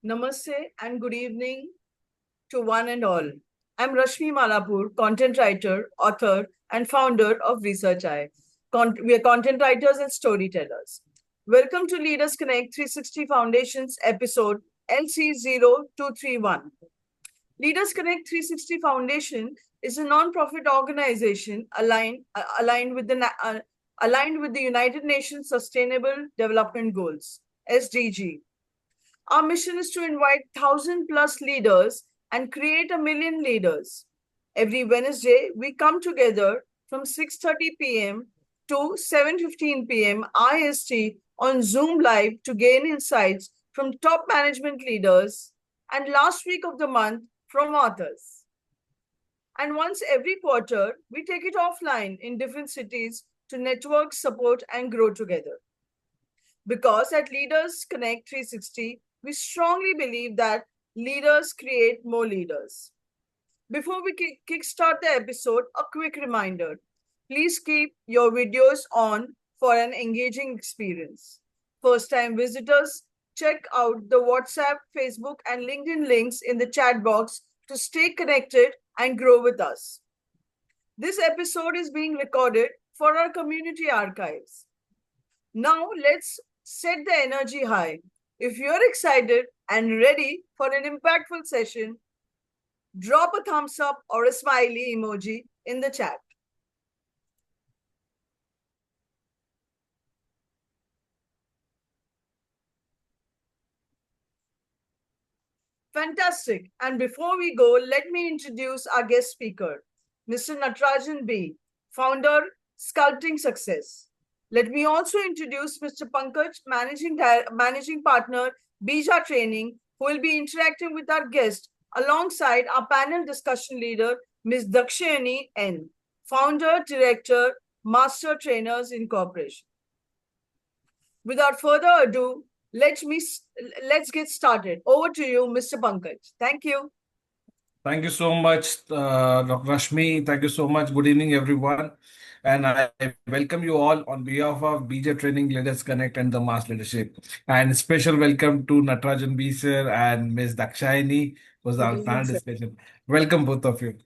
Namaste and good evening to one and all. I'm Rashmi Malapur, content writer, author, and founder of Research Eye. We are content writers and storytellers. Welcome to Leaders Connect 360 Foundations episode LC0231. Leaders Connect 360 Foundation is a non-profit organization aligned with the United Nations Sustainable Development Goals (SDG). Our mission is to invite 1,000 plus leaders and create 1,000,000 leaders. Every Wednesday, we come together from 6:30 p.m. to 7:15 p.m. IST on Zoom Live to gain insights from top management leaders and last week of the month from authors. And once every quarter, we take it offline in different cities to network, support, and grow together. Because at Leaders Connect 360, we strongly believe that leaders create more leaders. Before we kickstart the episode, a quick reminder. Please keep your videos on for an engaging experience. First-time visitors, check out the WhatsApp, Facebook, and LinkedIn links in the chat box to stay connected and grow with us. This episode is being recorded for our community archives. Now, let's set the energy high. If you're excited and ready for an impactful session, drop a thumbs up or a smiley emoji in the chat. Fantastic. And before we go, let me introduce our guest speaker, Mr. Natarajan B., founder, Sculpting Success. Let me also introduce Mr. Pankaj, managing partner, Bija Training, who will be interacting with our guest alongside our panel discussion leader, Ms. Dakshayani N., founder, director, Master Trainers Incorporation. Without further ado, let's get started. Over to you, Mr. Pankaj. Thank you. Thank you so much, Dr. Rashmi. Thank you so much. Good evening, everyone. And I welcome you all on behalf of Bija Training, Leaders Connect, and the Mass Leadership. And special welcome to Natarajan B. Sir and Ms. Dakshayani was our panel discussion. Welcome, both of you.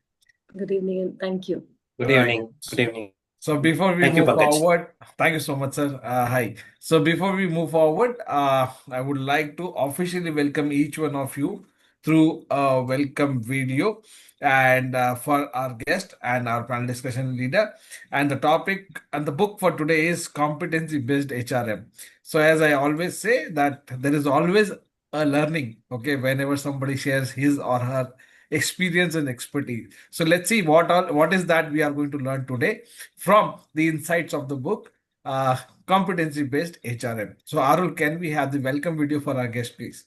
Good evening and thank you. Good evening. Good evening. So before we move forward, thank you so much, sir. Hi. So before we move forward, I would like to officially welcome each one of you through a welcome video and for our guest and our panel discussion leader. And the topic and the book for today is Competency-Based HRM. So as I always say that there is always a learning, okay, whenever somebody shares his or her experience and expertise. So let's see what is that we are going to learn today from the insights of the book, Competency-Based HRM. So Arul, can we have the welcome video for our guest, please?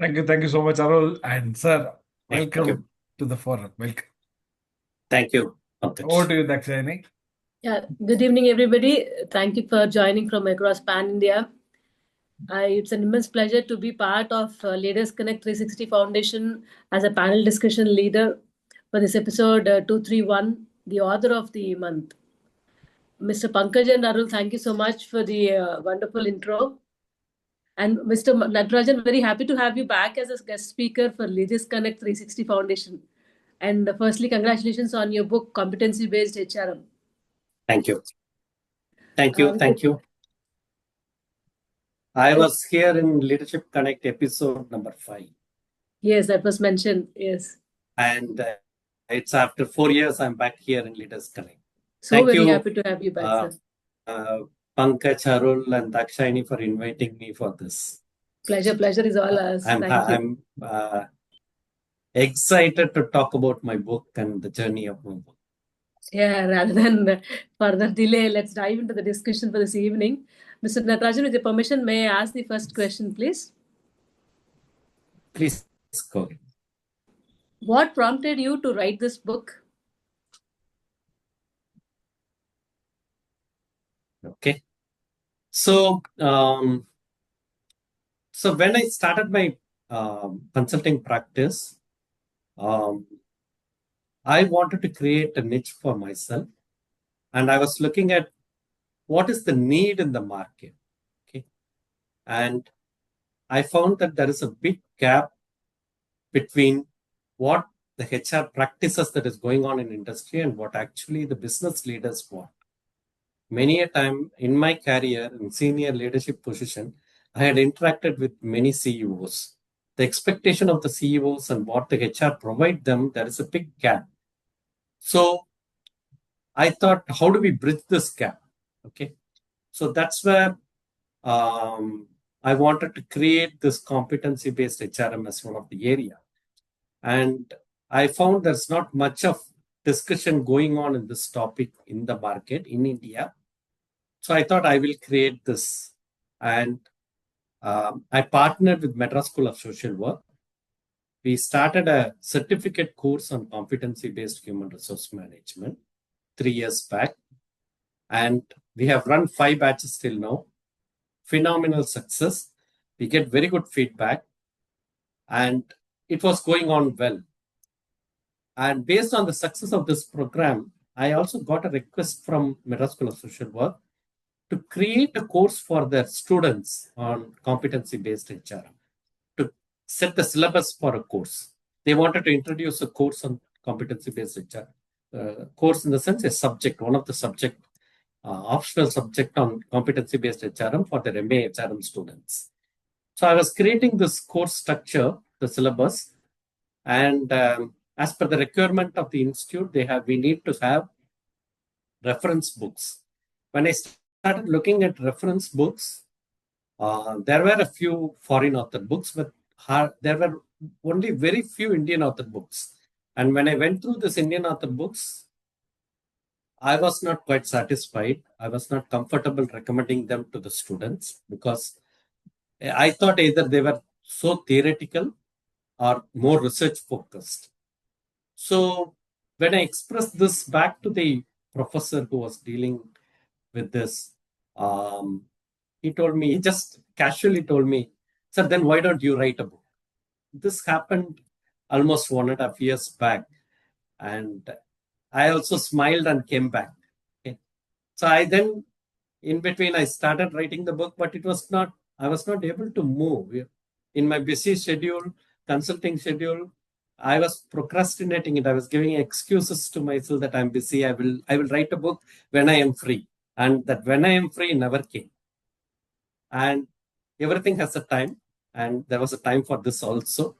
Thank you so much, Arul. And sir, Thank you. welcome to the forum. Welcome. Thank you, Over Pankaj. to you, Dakshayani. Yeah, good evening, everybody. Thank you for joining from across Pan India. It's an immense pleasure to be part of Leaders Connect 360 Foundation as a panel discussion leader for this episode 231, the author of the month. Mr. Pankaj and Arul, thank you so much for the wonderful intro. And Mr. Natarajan, very happy to have you back as a guest speaker for Leaders Connect 360 Foundation. And firstly, congratulations on your book, Competency-Based HRM. Thank you. Thank you. Thank you. I was here in Leadership Connect episode number 5. Yes, that was mentioned. Yes. And it's after 4 years I'm back here in Leaders Connect. So Thank very you, happy to have you back, sir. Pankaj, Arul, and Dakshayani for inviting me for this. Pleasure is all ours. Thank you. I'm excited to talk about my book and the journey of my book. Yeah, rather than further delay, let's dive into the discussion for this evening. Mr. Natarajan, with your permission, may I ask the first question, please? Please go. What prompted you to write this book? Okay. So when I started my consulting practice, I wanted to create a niche for myself, and I was looking at what is the need in the market. Okay, and I found that there is a big gap between what the HR practices that is going on in industry and what actually the business leaders want. Many a time in my career in senior leadership position, I had interacted with many CEOs. The expectation of the CEOs and what the HR provide them, there is a big gap. So I thought, how do we bridge this gap? Okay, so that's where I wanted to create this competency-based HRM as one of the area. And I found there's not much of discussion going on in this topic in the market in India. So I thought I will create this. And I partnered with Madras School of Social Work. We started a certificate course on competency-based human resource management 3 years back. And we have run 5 batches till now. Phenomenal success. We get very good feedback. And it was going on well. And based on the success of this program, I also got a request from Madras School of Social Work to create a course for their students on competency-based HRM, to set the syllabus for a course. They wanted to introduce a course on competency-based HRM. Course in the sense a subject, one of the subject, optional subject on competency-based HRM for their MA HRM students. So I was creating this course structure, the syllabus, and as per the requirement of the institute, we need to have reference books. When I started looking at reference books, there were a few foreign author books, but there were only very few Indian author books. And when I went through this Indian author books, I was not quite satisfied. I was not comfortable recommending them to the students because I thought either they were so theoretical or more research focused. So when I expressed this back to the professor who was dealing with this, he just casually told me, sir, then why don't you write a book? This happened almost 1.5 years back. And I also smiled and came back. Okay. So I then, in between, I started writing the book, but I was not able to move. In my busy schedule, consulting schedule, I was procrastinating it. I was giving excuses to myself that I'm busy. I will write a book when I am free. And that when I am free never came. And everything has a time. And there was a time for this also.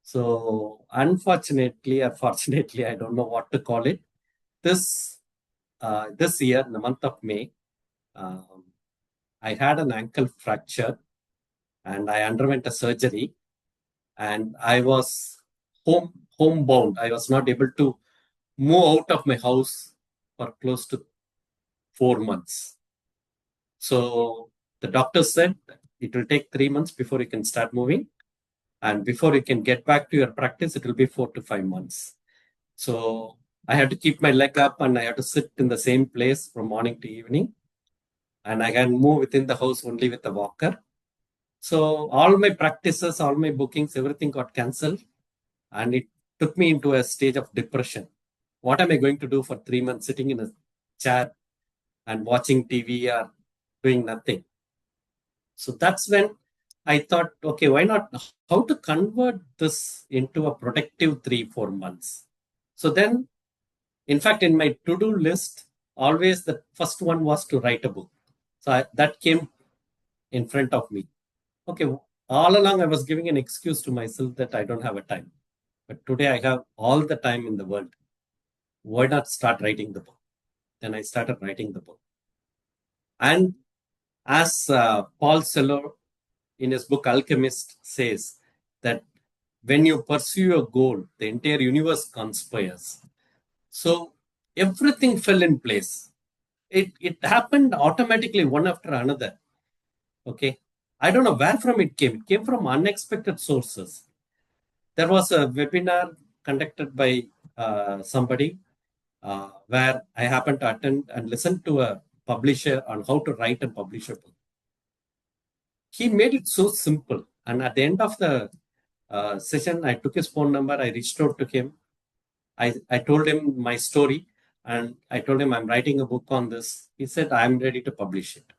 So unfortunately or fortunately, I don't know what to call it. This year, in the month of May, I had an ankle fracture and I underwent a surgery. And I was homebound. I was not able to move out of my house for close to 4 months. So the doctor said it will take 3 months before you can start moving. And before you can get back to your practice, it will be 4 to 5 months. So I have to keep my leg up and I have to sit in the same place from morning to evening. And I can move within the house only with a walker. So all my practices, all my bookings, everything got cancelled. And it took me into a stage of depression. What am I going to do for 3 months sitting in a chair and watching TV or doing nothing? So that's when I thought, okay, why not? How to convert this into a productive 3-4 months? So then, in fact, in my to-do list, always the first one was to write a book. So that came in front of me. Okay, all along I was giving an excuse to myself that I don't have a time. But today I have all the time in the world. Why not start writing the book? Then I started writing the book. And as Paul Celler in his book Alchemist says, that when you pursue a goal, the entire universe conspires. So everything fell in place. It happened automatically, one after another. Okay. I don't know where from it came. It came from unexpected sources. There was a webinar conducted by somebody where I happened to attend and listen to a publisher on how to write and publish a book. He made it so simple. And at the end of the session, I took his phone number. I reached out to him. I told him my story and I told him I'm writing a book on this. He said, I'm ready to publish it.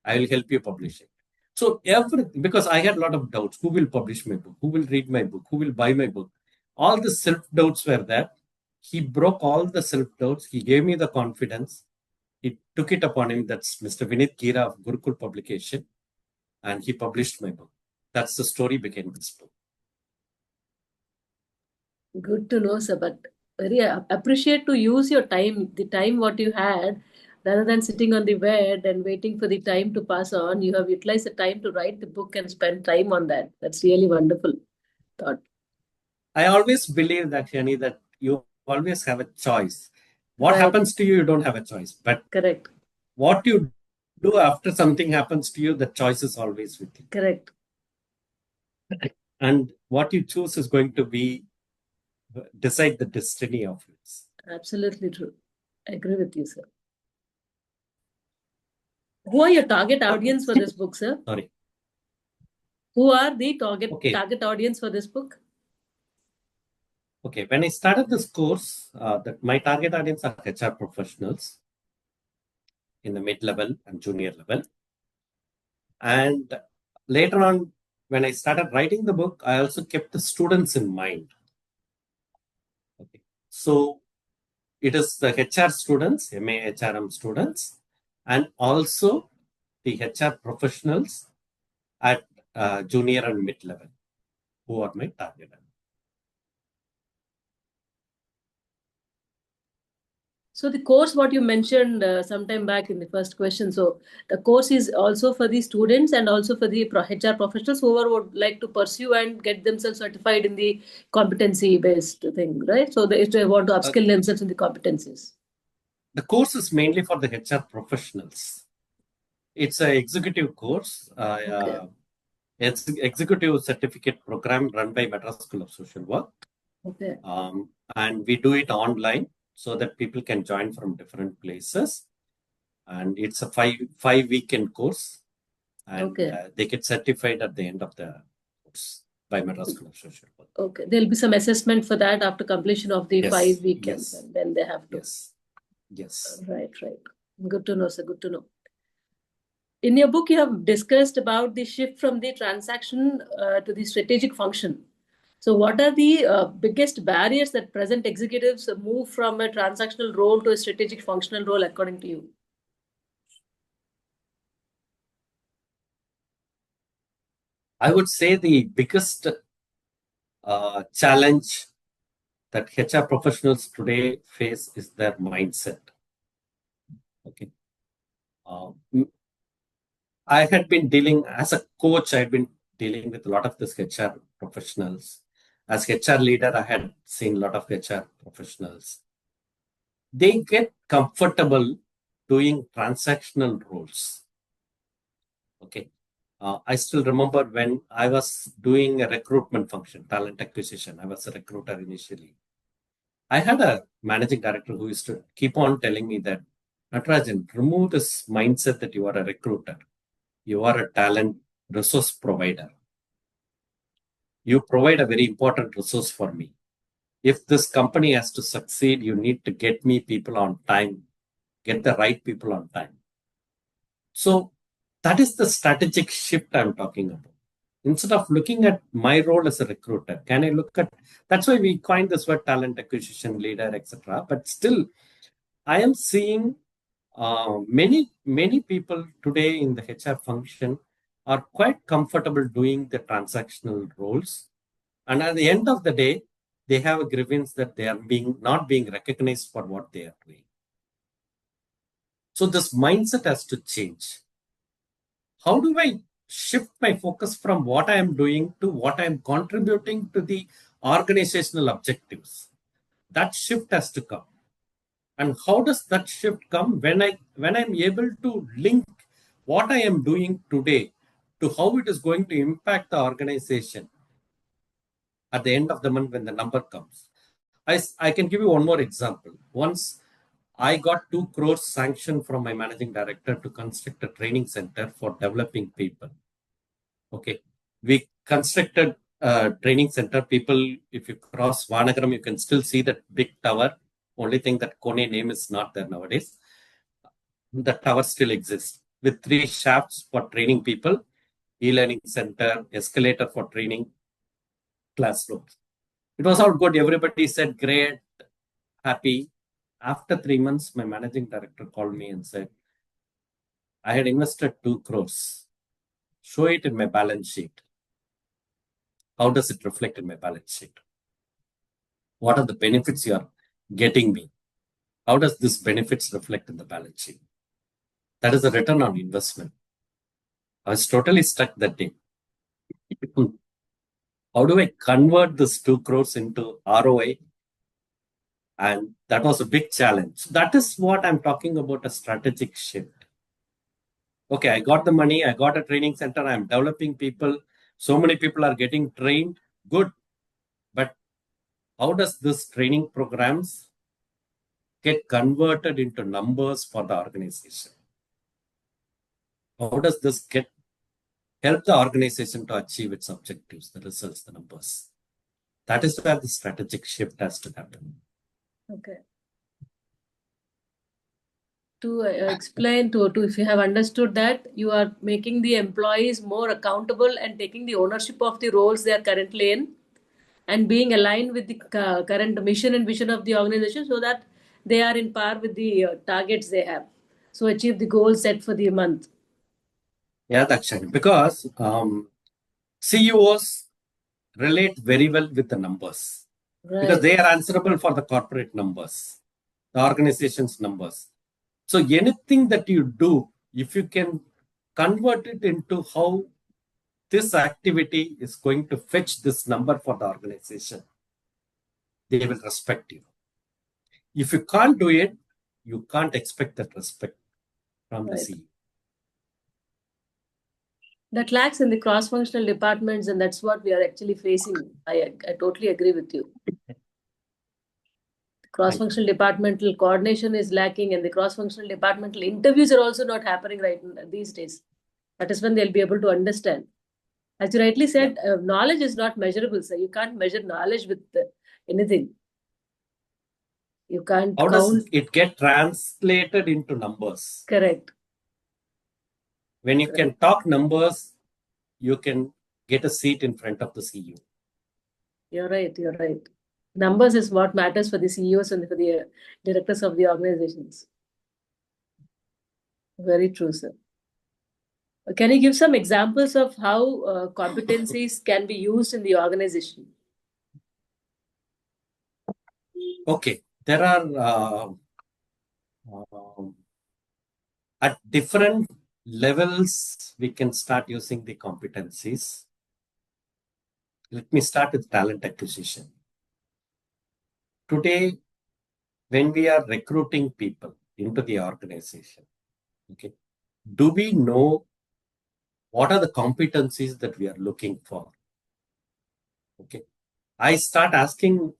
I will help you publish it. So everything, because I had a lot of doubts. Who will publish my book? Who will read my book? Who will buy my book? All the self-doubts were there. He broke all the self-doubts. He gave me the confidence. He took it upon him. That's Mr. Vinit Gira of Gurukul Publication. And he published my book. That's the story behind this book. Good to know, sir. But very appreciate to use your time, the time what you had, rather than sitting on the bed and waiting for the time to pass on. You have utilized the time to write the book and spend time on that. That's really wonderful thought. I always believe that, Yani, that you always have a choice. What Right. happens to you, you don't have a choice. But Correct. what you do after something happens to you, the choice is always with you. Correct. And what you choose is going to be decide the destiny of it. Absolutely true. I agree with you, sir. Who are your target audience for this book, sir? Sorry. Who are the target audience for this book? Okay, when I started this course, my target audience are HR professionals in the mid-level and junior level. And later on, when I started writing the book, I also kept the students in mind. Okay, so it is the HR students, MA HRM students, and also the HR professionals at junior and mid-level who are my target. So the course, what you mentioned sometime back in the first question, so the course is also for the students and also for the HR professionals who would like to pursue and get themselves certified in the competency-based thing, right? So if they want to upskill themselves in the competencies. The course is mainly for the HR professionals. It's an executive course. It's an executive certificate program run by Madras School of Social Work. Okay. And we do it online so that people can join from different places. And it's a five weekend course. And they get certified at the end of the course by Madras School of Social Work. Okay. There'll be some assessment for that after completion of the 5 weekends. Yes. And then they have to. Yes. Right. Good to know, sir. Good to know. In your book, you have discussed about the shift from the transaction to the strategic function. So what are the biggest barriers that present executives move from a transactional role to a strategic functional role, according to you? I would say the biggest challenge that HR professionals today face is their mindset. Okay. I had been dealing as a coach, I had been dealing with a lot of this HR professionals. As HR leader, I had seen a lot of HR professionals. They get comfortable doing transactional roles. Okay. I still remember when I was doing a recruitment function, talent acquisition. I was a recruiter initially. I had a managing director who used to keep on telling me that, Natarajan, remove this mindset that you are a recruiter. You are a talent resource provider. You provide a very important resource for me. If this company has to succeed, you need to get me people on time, get the right people on time. So that is the strategic shift I'm talking about. Instead of looking at my role as a recruiter, can I look at, that's why we coined this word talent acquisition leader, etc. But still, I am seeing many people today in the HR function are quite comfortable doing the transactional roles. And at the end of the day, they have a grievance that they are not being recognized for what they are doing. So this mindset has to change. How do I shift my focus from what I am doing to what I am contributing to the organizational objectives? That shift has to come. And how does that shift come? When I'm able to link what I am doing today to how it is going to impact the organization at the end of the month when the number comes. I can give you one more example. Once I got 2 crores sanction from my managing director to construct a training center for developing people. Okay. We constructed a training center. People, if you cross Vanagaram, you can still see that big tower. Only thing that Kone name is not there nowadays. The tower still exists with 3 shafts for training people, e-learning center, escalator for training, classrooms. It was all good. Everybody said, great, happy. After 3 months, my managing director called me and said, I had invested 2 crores. Show it in my balance sheet. How does it reflect in my balance sheet? What are the benefits you are getting me? How does this benefits reflect in the balance sheet? That is the return on investment. I was totally stuck that day. How do I convert this 2 crores into ROI? And that was a big challenge. That is what I'm talking about, a strategic shift. Okay, I got the money, I got a training center, I'm developing people. So many people are getting trained. Good. But how does this training programs get converted into numbers for the organization? How does this help the organization to achieve its objectives, the results, the numbers? That is where the strategic shift has to happen. Okay. To explain to if you have understood that, you are making the employees more accountable and taking the ownership of the roles they are currently in, and being aligned with the current mission and vision of the organization, so that they are in par with the targets they have, so achieve the goals set for the month. Yeah, Dakshayani, because CEOs relate very well with the numbers, Right. because they are answerable for the corporate numbers, the organization's numbers. So anything that you do, if you can convert it into how this activity is going to fetch this number for the organization, they will respect you. If you can't do it, you can't expect that respect from the CEO. That lacks in the cross-functional departments, and that's what we are actually facing. I totally agree with you. Cross-functional departmental coordination is lacking, and the cross-functional departmental interviews are also not happening right these days. That is when they'll be able to understand. As you rightly said, knowledge is not measurable, sir. You can't measure knowledge with anything. You can't How count. does it get translated into numbers? Correct. When you can talk numbers, you can get a seat in front of the CEO. You're right. You're right. Numbers is what matters for the CEOs and for the directors of the organizations. Very true, sir. Can you give some examples of how competencies can be used in the organization? Okay, there are at different levels, we can start using the competencies. Let me start with talent acquisition. Today, when we are recruiting people into the organization, okay, do we know what are the competencies that we are looking for? Okay. I start asking,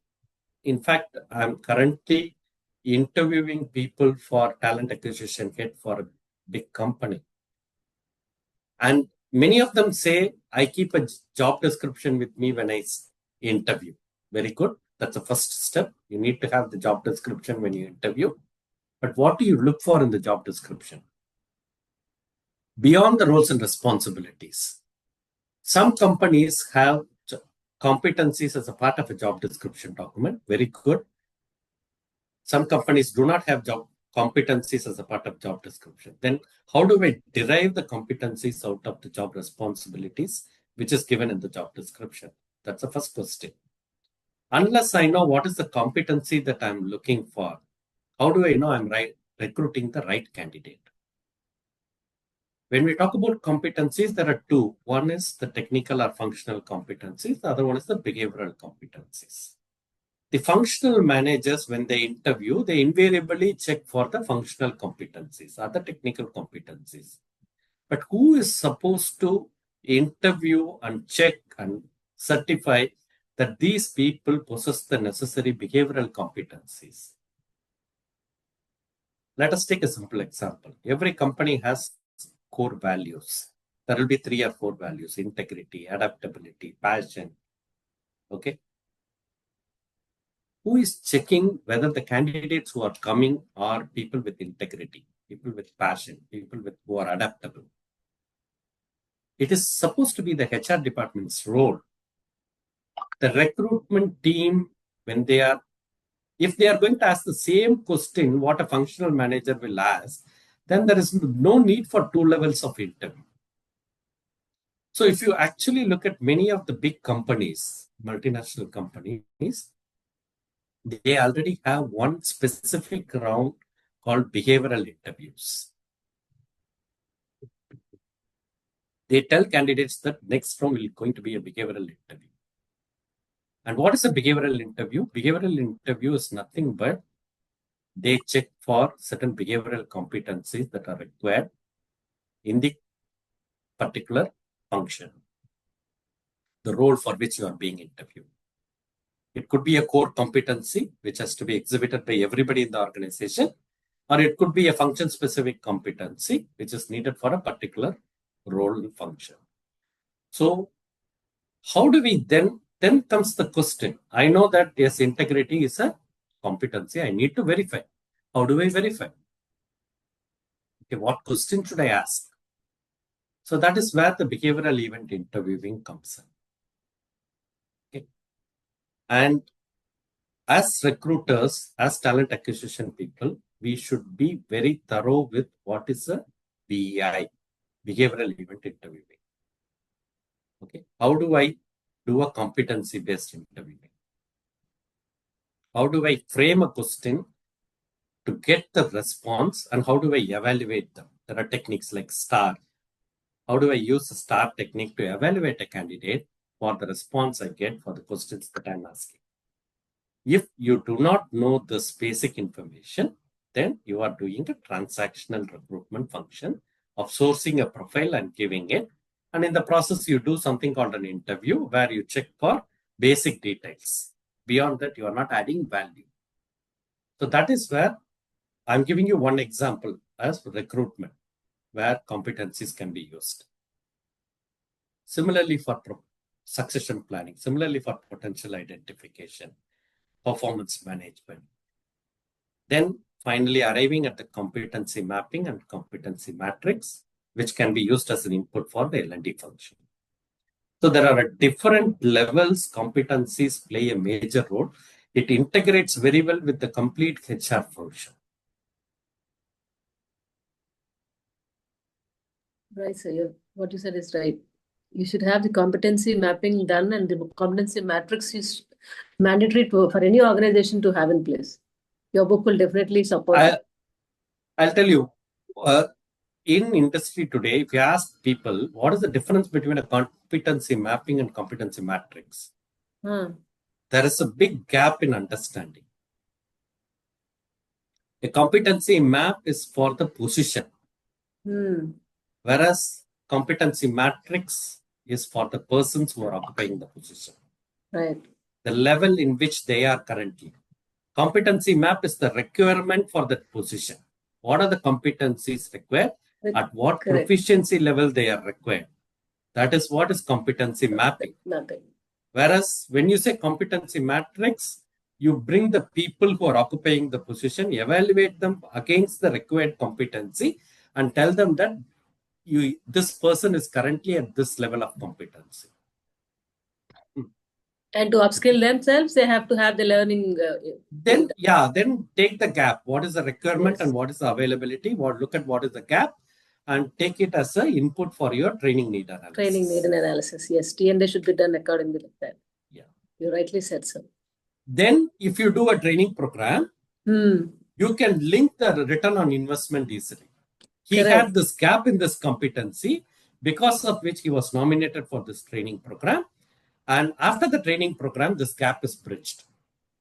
in fact, I'm currently interviewing people for talent acquisition head for a big company. And many of them say, I keep a job description with me when I interview. Very good. That's the first step. You need to have the job description when you interview. But what do you look for in the job description? Beyond the roles and responsibilities, some companies have competencies as a part of a job description document. Very good. Some companies do not have job competencies as a part of job description. Then how do I derive the competencies out of the job responsibilities, which is given in the job description? That's the first question. Unless I know what is the competency that I'm looking for, how do I know I'm recruiting the right candidate? When we talk about competencies, there are two. One is the technical or functional competencies. The other one is the behavioral competencies. The functional managers, when they interview, they invariably check for the functional competencies or the technical competencies. But who is supposed to interview and check and certify that these people possess the necessary behavioral competencies? Let us take a simple example. Every company has core values. There will be 3 or 4 values: integrity, adaptability, passion. Okay. Who is checking whether the candidates who are coming are people with integrity, people with passion, people who are adaptable? It is supposed to be the HR department's role. The recruitment team, if they are going to ask the same question what a functional manager will ask, then there is no need for 2 levels of interview. So if you actually look at many of the big companies, multinational companies, they already have one specific round called behavioral interviews. They tell candidates that next round is going to be a behavioral interview. And what is a behavioral interview? Behavioral interview is nothing but they check for certain behavioral competencies that are required in the particular function, the role for which you are being interviewed. It could be a core competency, which has to be exhibited by everybody in the organization, or it could be a function-specific competency, which is needed for a particular role and function. So how do we then comes the question. I know that yes, integrity is a competency. I need to verify. How do I verify? Okay, what question should I ask? So that is where the behavioral event interviewing comes in. Okay. And as recruiters, as talent acquisition people, we should be very thorough with what is a BEI, behavioral event interviewing. Okay. How do I do a competency-based interviewing? How do I frame a question to get the response, and how do I evaluate them? There are techniques like STAR. How do I use the STAR technique to evaluate a candidate for the response I get for the questions that I'm asking? If you do not know this basic information, then you are doing a transactional recruitment function of sourcing a profile and giving it. And in the process, you do something called an interview where you check for basic details. Beyond that, you are not adding value. So that is where I'm giving you one example as recruitment, where competencies can be used. Similarly for succession planning, similarly for potential identification, performance management. Then finally arriving at the competency mapping and competency matrix, which can be used as an input for the L&D function. So there are different levels competencies play a major role. It integrates very well with the complete HR function. Right, sir. What you said is right. You should have the competency mapping done, and the competency matrix is mandatory for any organization to have in place. Your book will definitely support it. I'll tell you, in industry today, if you ask people, what is the difference between a competency mapping and competency matrix? There is a big gap in understanding. A competency map is for the position. Whereas competency matrix is for the persons who are occupying the position. Right. The level in which they are currently. Competency map is the requirement for that position. What are the competencies required? At what proficiency level they are required? That is what is competency mapping. Whereas when you say competency matrix, you bring the people who are occupying the position, evaluate them against the required competency, and tell them that this person is currently at this level of competency. And to upskill themselves, they have to have the learning. Then take the gap. What is the requirement and what is the availability? Look at what is the gap and take it as an input for your training need analysis. Training need analysis, yes. T&A should be done accordingly like that. Yeah. You rightly said so. Then if you do a training program, you can link the return on investment easily. He had this gap in this competency because of which he was nominated for this training program. And after the training program, this gap is bridged,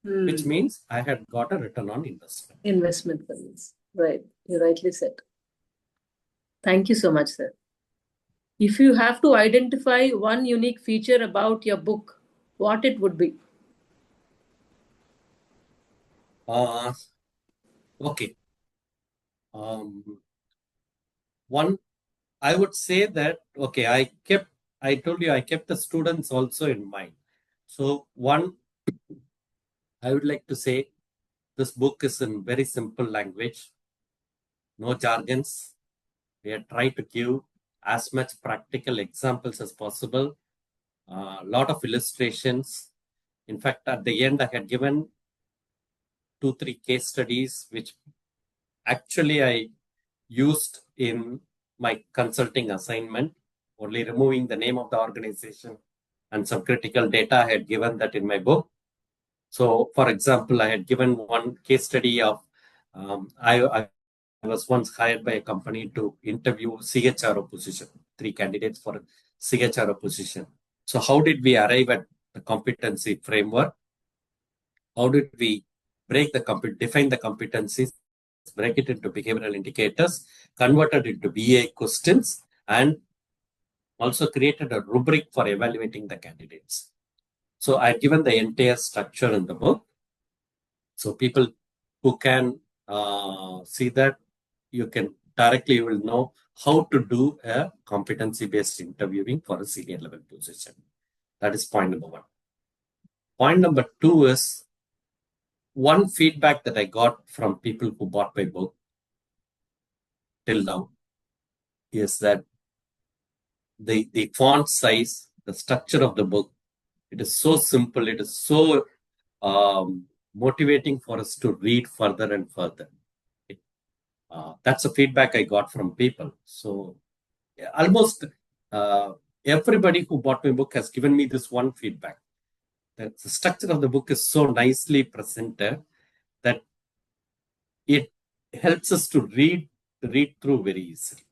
which means I had got a return on investment. Investment for this. Right. You rightly said. Thank you so much, sir. If you have to identify one unique feature about your book, what it would be? Okay. One, I would say that, okay, I told you I kept the students also in mind. So one, I would like to say this book is in very simple language, no jargons. We have tried to give as much practical examples as possible, a lot of illustrations. In fact, at the end, I had given 2-3 case studies, which actually I used in my consulting assignment, only removing the name of the organization and some critical data. I had given that in my book. So, for example, I had given one case study of, I was once hired by a company to interview CHRO position, 3 candidates for a CHRO position. So how did we arrive at the competency framework? How did we define the competencies, break it into behavioral indicators, convert it into BA questions, and also created a rubric for evaluating the candidates. So I've given the entire structure in the book. So people who can see that, you will know how to do a competency-based interviewing for a senior level position. That is point number 1. Point number 2 is one feedback that I got from people who bought my book till now is that the font size, the structure of the book, it is so simple, it is so motivating for us to read further and further. That's a feedback I got from people. So almost everybody who bought my book has given me this one feedback. That the structure of the book is so nicely presented that it helps us to read through very easily.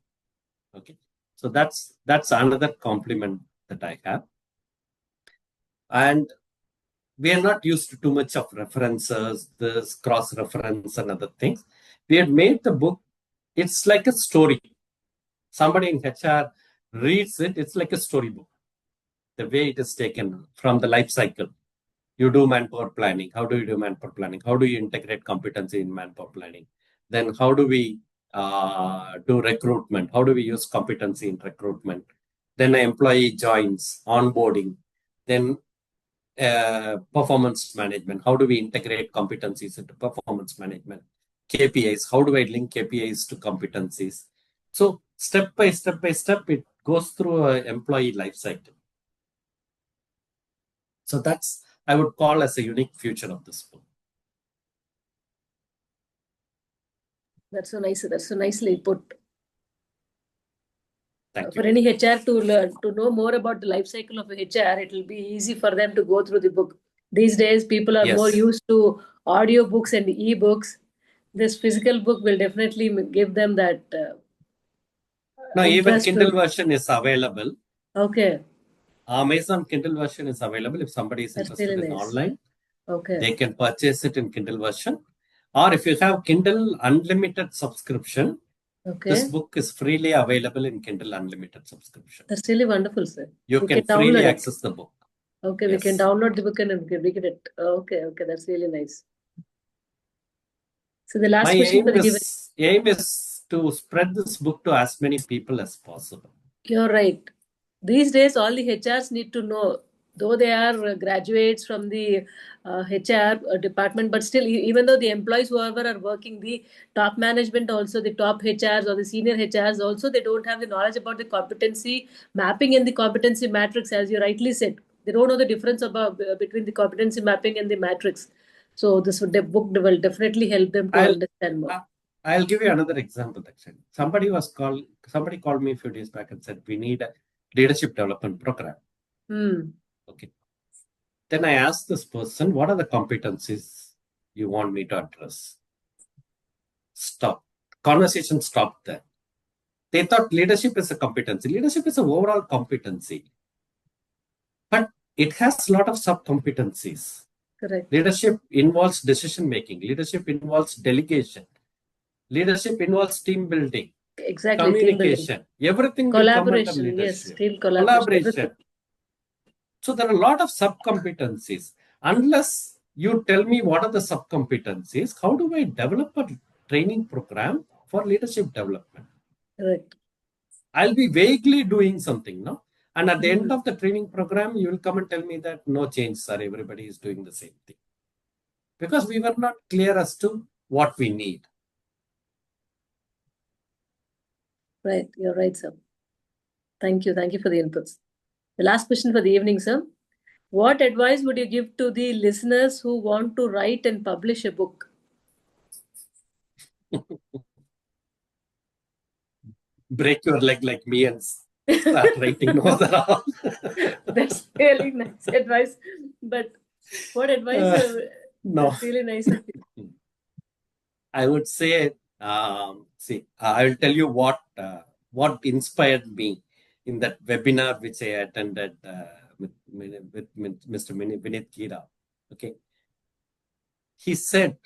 Okay, so that's another compliment that I have. And we are not used to too much of references, this cross-reference and other things. We have made the book, it's like a story. Somebody in HR reads it, it's like a storybook. The way it is taken from the life cycle. You do manpower planning. How do you do manpower planning? How do you integrate competency in manpower planning? Then how do we do recruitment? How do we use competency in recruitment? Then an employee joins, onboarding. Then performance management. How do we integrate competencies into performance management? KPIs. How do I link KPIs to competencies? So step by step, it goes through an employee life cycle. So that's, I would call as a unique feature of this book. That's so nice. That's so nicely put. Thank for you. any HR to learn, to know more about the life cycle of HR, it will be easy for them to go through the book. These days, people are more used to audio books and e-books. This physical book will definitely give them that. No, even Kindle version is available. Okay. Amazon Kindle version is available. If somebody is interested in online, they can purchase it in Kindle version. Or if you have Kindle Unlimited subscription, This Okay. book is freely available in Kindle Unlimited subscription. That's really wonderful, sir. You We can can freely download it. access the book. Okay, we Yes. can download the book and read it. Okay, that's really nice. So the last My question for the given. aim is to spread this book to as many people as possible. You're right. These days, all the HRs need to know, though they are graduates from the HR department, but still, even though the employees, whoever are working, the top management also, the top HRs or the senior HRs also, they don't have the knowledge about the competency mapping and the competency matrix, as you rightly said. They don't know the difference about between the competency mapping and the matrix. So this book will definitely help them to understand more. I'll give you another example, Dakshayani. Somebody called me a few days back and said, we need a leadership development program. Okay. Then I asked this person, what are the competencies you want me to address? Stop. Conversation stopped there. They thought leadership is a competency. Leadership is an overall competency. But it has a lot of sub-competencies. Correct. Leadership involves decision making. Leadership involves delegation. Leadership involves team building. Exactly. Communication. Everything will come under leadership. Yes, team collaboration. So there are a lot of sub-competencies. Unless you tell me what are the sub-competencies, how do I develop a training program for leadership development? Correct. I'll be vaguely doing something, no? And at the end of the training program, you will come and tell me that no change, sir, everybody is doing the same thing. Because we were not clear as to what we need. Right, you're right, sir. Thank you for the inputs. The last question for the evening, sir. What advice would you give to the listeners who want to write and publish a book? Break your leg like me and start writing Moderator. That's really nice advice. But what advice? No. That's really nice of you. I would say, I will tell you what inspired me in that webinar which I attended with Mr. Vinit Gira. Okay, he said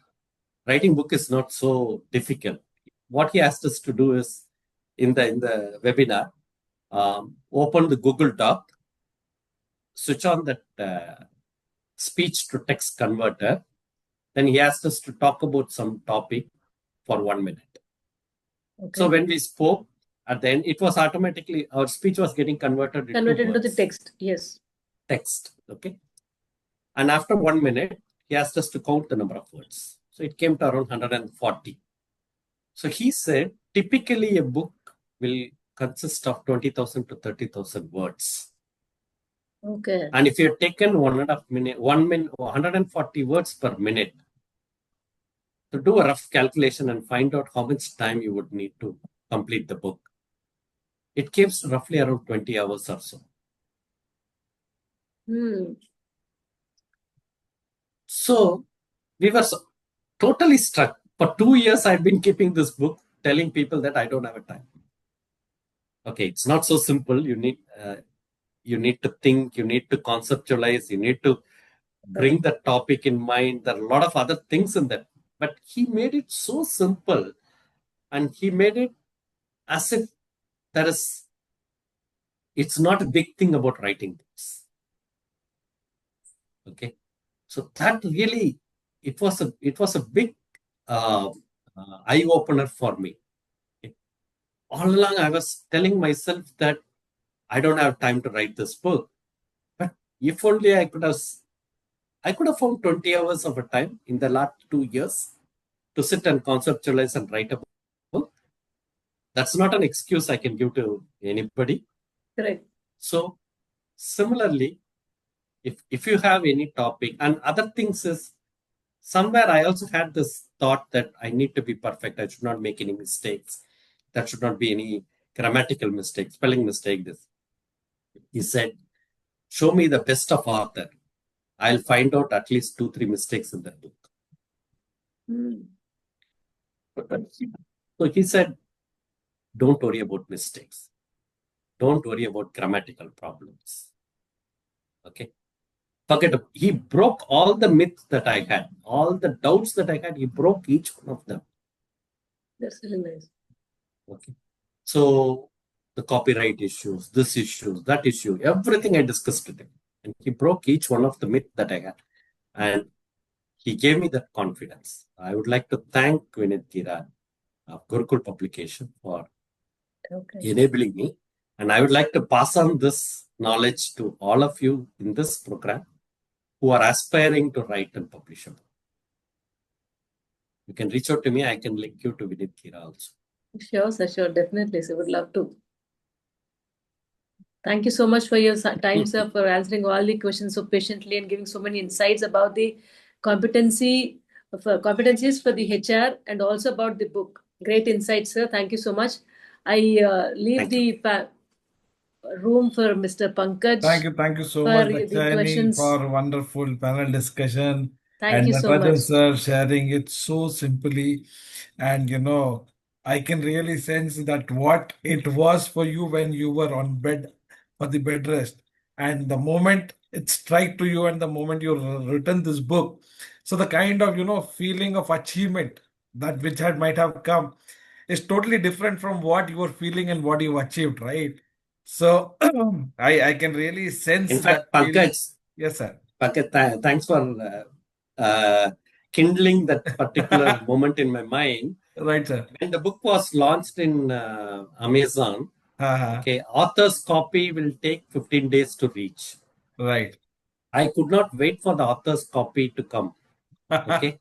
writing book is not so difficult. What he asked us to do is in the webinar, open the Google Doc, switch on that speech to text converter. Then he asked us to talk about some topic for 1 minute. Okay. So when we spoke, at the end, it was automatically, our speech was getting converted into the text. Yes. Text. Okay. And after 1 minute, he asked us to count the number of words. So it came to around 140. So he said, typically a book will consist of 20,000 to 30,000 words. Okay. And if you're taken 140 words per minute, to do a rough calculation and find out how much time you would need to complete the book, it gives roughly around 20 hours or so. So we were totally struck. For 2 years, I've been keeping this book, telling people that I don't have a time. Okay, it's not so simple. You need to think, you need to conceptualize, you need to bring the topic in mind. There are a lot of other things in that. But he made it so simple, and he made it as if it's not a big thing about writing books. Okay, so that really, it was a big eye opener for me. Okay. All along, I was telling myself that I don't have time to write this book, but if only I could have found 20 hours of a time in the last 2 years to sit and conceptualize and write a book. That's not an excuse I can give to anybody. Correct. So similarly, if you have any topic and other things, is somewhere I also had this thought that I need to be perfect. I should not make any mistakes. There should not be any grammatical mistakes, spelling mistake. He said, show me the best of author. I'll find out at least 2-3 mistakes in that book. So he said, don't worry about mistakes. Don't worry about grammatical problems. Okay. Forget it. He broke all the myths that I had, all the doubts that I had. He broke each one of them. That's really nice. Okay. So the copyright issues, this issue, that issue, everything I discussed with him. And he broke each one of the myth that I had. And he gave me that confidence. I would like to thank Vinit Kiran of Gurukul Publication for enabling me. And I would like to pass on this knowledge to all of you in this program who are aspiring to write and publish a book. You can reach out to me. I can link you to Vinit Kira also. Sure, sir. Sure. Definitely, sir. Would love to. Thank you so much for your time, sir, for answering all the questions so patiently and giving so many insights about the competencies for the HR and also about the book. Great insights, sir. Thank you so much. I leave the room for Mr. Pankaj. Thank you so for much, the Dakshayani, questions. for wonderful panel discussion. Thank you so Natarajan much. sir sharing it so simply. And I can really sense that what it was for you when you were on bed for the bed rest. And the moment it strike to you and the moment you written this book. So the kind of, feeling of achievement that which might have come is totally different from what you were feeling and what you achieved, right? So I can really sense In fact, that feeling. Pankaj, Yes, sir. Pankaj, thanks for kindling that particular moment in my mind. Right, sir. When the book was launched in Amazon, okay, author's copy will take 15 days to reach. Right. I could not wait for the author's copy to come. Okay.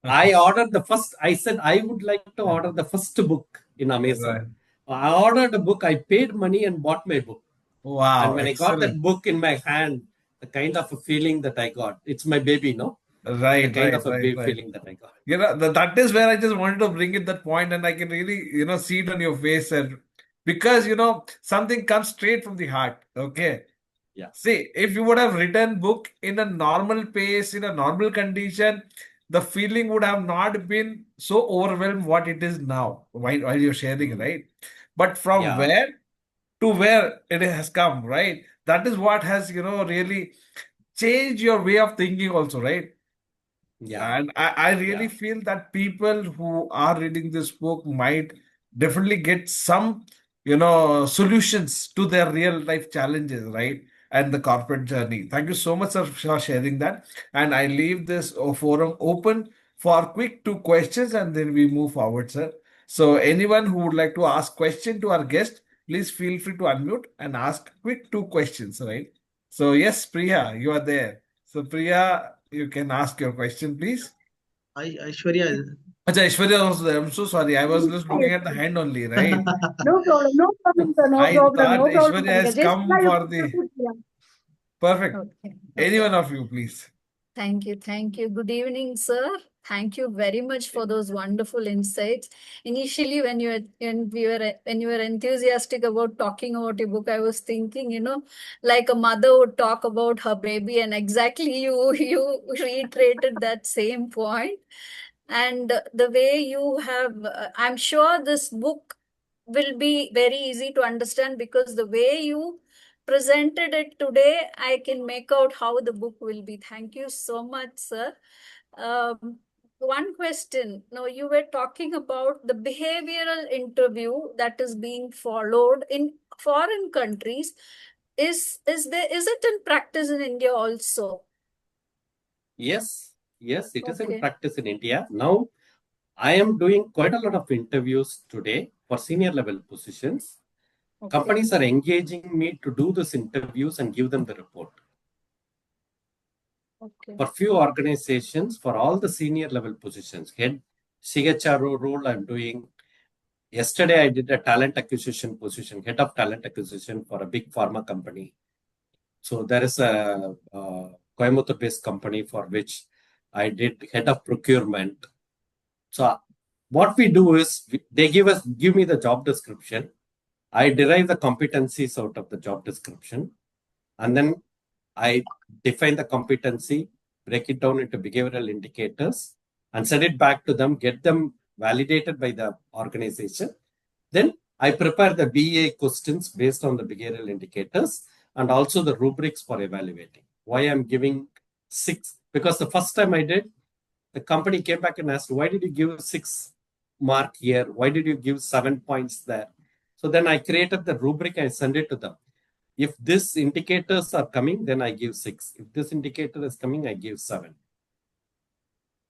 I ordered the first, I said I would like to order the first book in Amazon. Right. I ordered a book, I paid money and bought my book. Wow. And when excellent. I got that book in my hand, the kind of a feeling that I got, it's my baby, no? Right, the kind right, of a right, feeling that I got. That is where I just wanted to bring it that point, and I can really, see it on your face, and because something comes straight from the heart. Okay. Yeah. See, if you would have written book in a normal pace, in a normal condition, the feeling would have not been so overwhelmed what it is now while you're sharing, right? But from where to where it has come, right? That is what has, really changed your way of thinking also, right? Yeah. And I really feel that people who are reading this book might definitely get some, solutions to their real life challenges, right? And the corporate journey. Thank you so much, sir, for sharing that. And I leave this forum open for quick two questions and then we move forward, sir. So anyone who would like to ask question to our guest, please feel free to unmute and ask quick two questions, right? So yes, Priya, you are there. So Priya, you can ask your question, please. Aishwarya. Aishwarya was there. I'm so sorry. I was just looking at the hand only, right? No problem, sir. No I problem, thought no problem. Aishwarya has Just come now you for the yeah. perfect. Okay. Any one of you, please. Thank you. Thank you. Good evening, sir. Thank you very much for those wonderful insights. Initially, when you were enthusiastic about talking about your book, I was thinking, like a mother would talk about her baby, and exactly you reiterated that same point. And the way you have, I'm sure this book will be very easy to understand because the way you presented it today, I can make out how the book will be. Thank you so much, sir. One question. Now, you were talking about the behavioral interview that is being followed in foreign countries. Is it in practice in India also? Yes, it is in practice in India. Now, I am doing quite a lot of interviews today for senior level positions. Companies are engaging me to do these interviews and give them the report. For few organizations, for all the senior level positions, head CHRO role I'm doing. Yesterday, I did a talent acquisition position, head of talent acquisition for a big pharma company. So there is a Coimbatore-based company for which I did head of procurement. So what we do is they give me the job description. I derive the competencies out of the job description, and then I define the competency, break it down into behavioral indicators, and send it back to them, get them validated by the organization. Then I prepare the BA questions based on the behavioral indicators and also the rubrics for evaluating. Why I'm giving 6? Because the first time I did, the company came back and asked, why did you give 6? mark here? Why did you give 7 points there? So then I created the rubric and sent it to them. If this indicators are coming, then I give 6. If this indicator is coming, I give 7.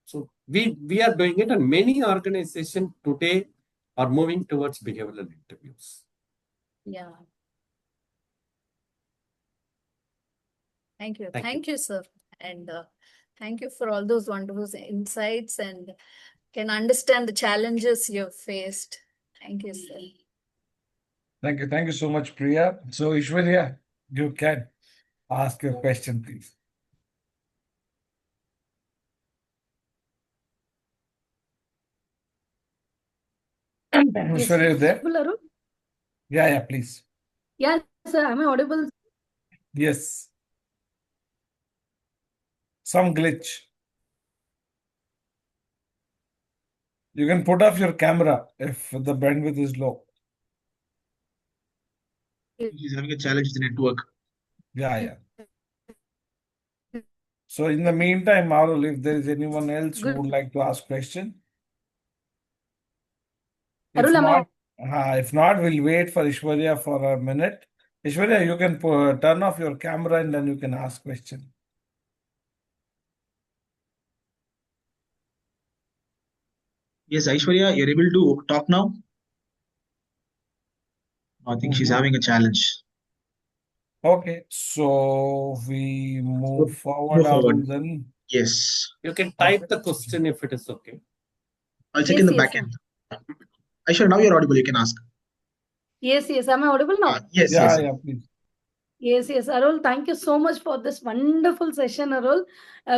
So we are doing it, and many organizations today are moving towards behavioral interviews. Yeah. Thank you. Thank Thank you, sir. And thank you for all those wonderful insights, and can understand the challenges you've faced. Thank you, sir. Thank you. Thank you so much, Priya. So, Ishwarya, you can ask your question, please. Ishwarya, you there? Arul? Yeah, please. Yes, sir. Am I audible? Yes. Some glitch. You can put off your camera if the bandwidth is low. He's having a challenge with the network. Yeah. So in the meantime, Arul, if there is anyone else who Good. would like to ask question. Arul, If not, we'll wait for Ishwarya for a minute. Ishwarya, you can turn off your camera and then you can ask question. Yes, Aishwarya, you're able to talk now? I think she's having a challenge. Okay, so we move forward, Arul, then. Yes. You can type the question if it is okay. I'll check in the back end. Aishwarya, now you're audible. You can ask. Yes. Am I audible now? Yes. Yeah, please. Yes, Arul, thank you so much for this wonderful session, Arul.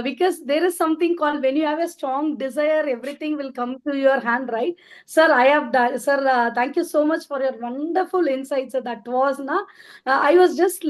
Because there is something called when you have a strong desire, everything will come to your hand, right? Sir, I have done, sir, thank you so much for your wonderful insights. That was, I was just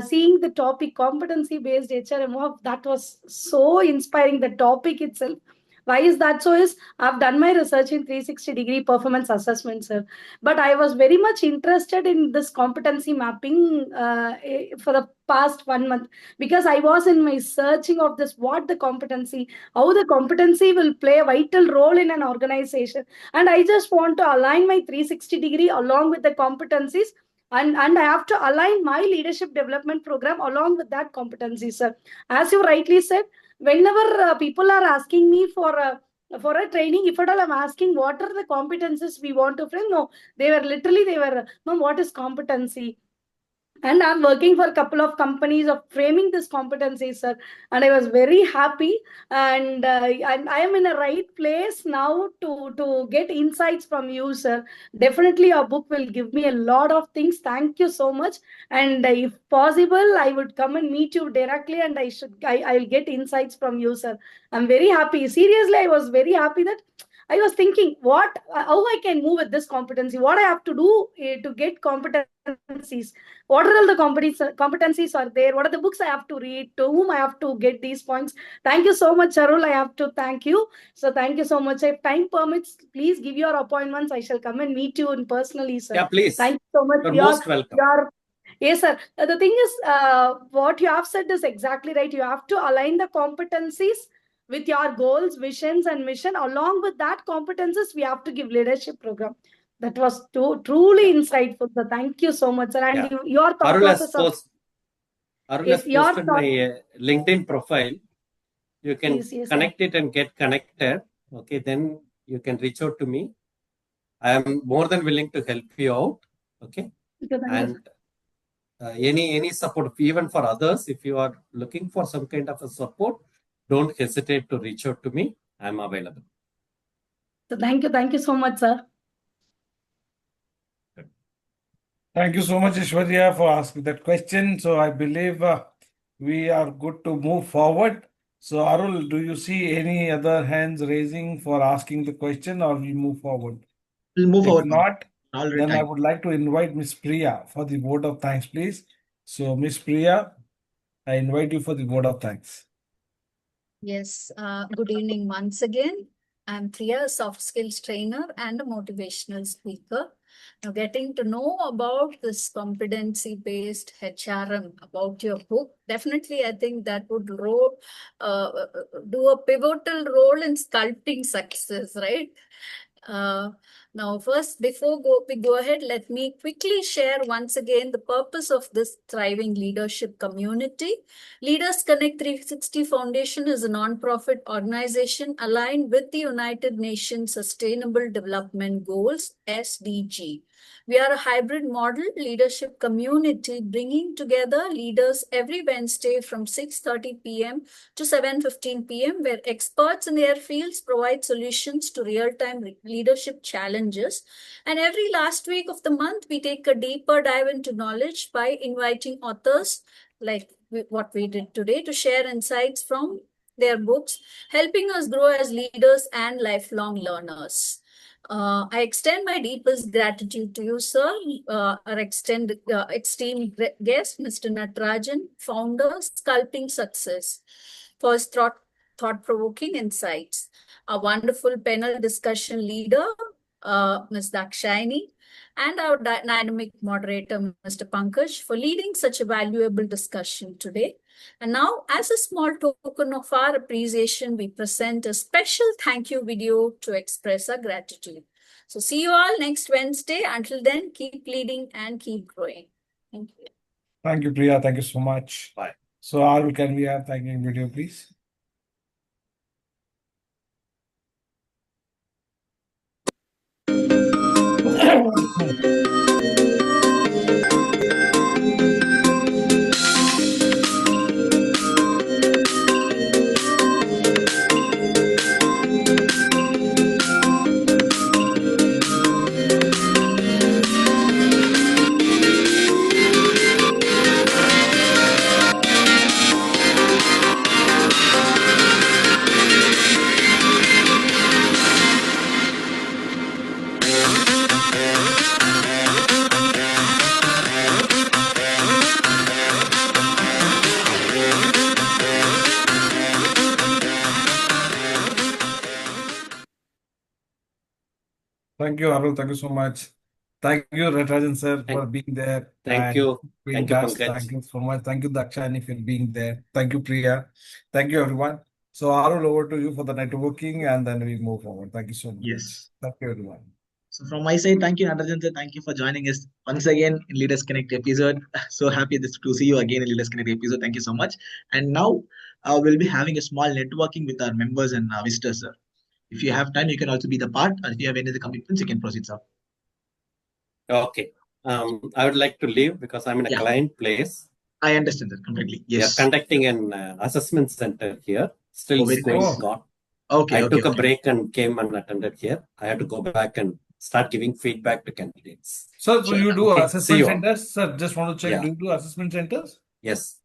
seeing the topic competency-based HRM. Wow, that was so inspiring, the topic itself. Why is that so? I've done my research in 360-degree performance assessment, sir. But I was very much interested in this competency mapping for the past 1 month, because I was in my searching of this, what the competency, how the competency will play a vital role in an organization. And I just want to align my 360-degree along with the competencies. And I have to align my leadership development program along with that competency, sir. As you rightly said, whenever people are asking me for a training, if at all I'm asking what are the competencies we want to frame, no, they were, ma'am, what is competency? And I'm working for a couple of companies of framing this competency, sir. And I was very happy. And I am in a right place now to get insights from you, sir. Definitely, your book will give me a lot of things. Thank you so much. And if possible, I would come and meet you directly, and I'll get insights from you, sir. I'm very happy. Seriously, I was very happy that I was thinking how I can move with this competency, what I have to do to get competencies. What are all the competencies are there? What are the books I have to read? To whom I have to get these points? Thank you so much, Charul. I have to thank you. So thank you so much. If time permits, please give your appointments. I shall come and meet you in personally, sir. Yeah, please. Thank you so much. You're most welcome. Yes, sir. The thing is, what you have said is exactly right. You have to align the competencies with your goals, visions, and mission. Along with that competences, we have to give leadership program. That was truly insightful, sir. Thank you so much, sir. And your thought process Arul has posted my LinkedIn profile. You can connect it and get connected. Okay, then you can reach out to me. I am more than willing to help you out. Okay, and any support, even for others, if you are looking for some kind of a support, don't hesitate to reach out to me. I'm available. So thank you so much, sir. Thank you so much, Ishwarya, for asking that question. So I believe we are good to move forward. So Arul, do you see any other hands raising for asking the question, or we move forward? We'll move forward. If not, then I would like to invite Miss Priya for the vote of thanks, please. So Miss Priya, I invite you for the vote of thanks. Yes. Good evening once again. I'm Priya, a soft skills trainer and a motivational speaker. Now, getting to know about this competency-based HRM, about your book, definitely I think that would do a pivotal role in sculpting success, right? Now, first, before we go ahead, let me quickly share once again the purpose of this thriving leadership community. Leaders Connect 360 Foundation is a non-profit organization aligned with the United Nations Sustainable Development Goals, SDG. We are a hybrid model leadership community bringing together leaders every Wednesday from 6:30 p.m. to 7:15 p.m., where experts in their fields provide solutions to real-time leadership challenges. And every last week of the month, we take a deeper dive into knowledge by inviting authors like what we did today to share insights from their books, helping us grow as leaders and lifelong learners. I extend my deepest gratitude to you, sir, our esteemed guest, Mr. Natarajan, founder, Sculpting Success, for his thought-provoking insights. A wonderful panel discussion leader, Ms. Dakshayani, and our dynamic moderator, Mr. Pankaj, for leading such a valuable discussion today. And now, as a small token of our appreciation, we present a special thank you video to express our gratitude. So see you all next Wednesday. Until then, keep leading and keep growing. Thank you. Thank you, Priya. Thank you so much. Bye. So, Arul, can we have thanking video, please? Thank you, Arul. Thank you so much. Thank you, Natarajan sir, for being there. Thank you. Thank you, you, Pankaj. Thank you so much. Thank you, Dakshayani, for being there. Thank you, Priya. Thank you, everyone. So, Arul, over to you for the networking, and then we move forward. Thank you so much. Yes. Thank you, everyone. So from my side, thank you, Natarajan sir. Thank you for joining us once again in Leaders Connect episode. So happy to see you again in Leaders Connect episode. Thank you so much. And now we'll be having a small networking with our members and visitors, sir. If you have time, you can also be the part. Or if you have any other commitments, you can proceed, sir. Okay. I would like to leave because I'm in a client place. I understand that completely. Yes. We are conducting an assessment center here. Still going on. Okay. I took a break and came and attended here. I have to go back and start giving feedback to candidates. So you do assessment you centers? Sir, just want to check, do you do assessment centers? Yes.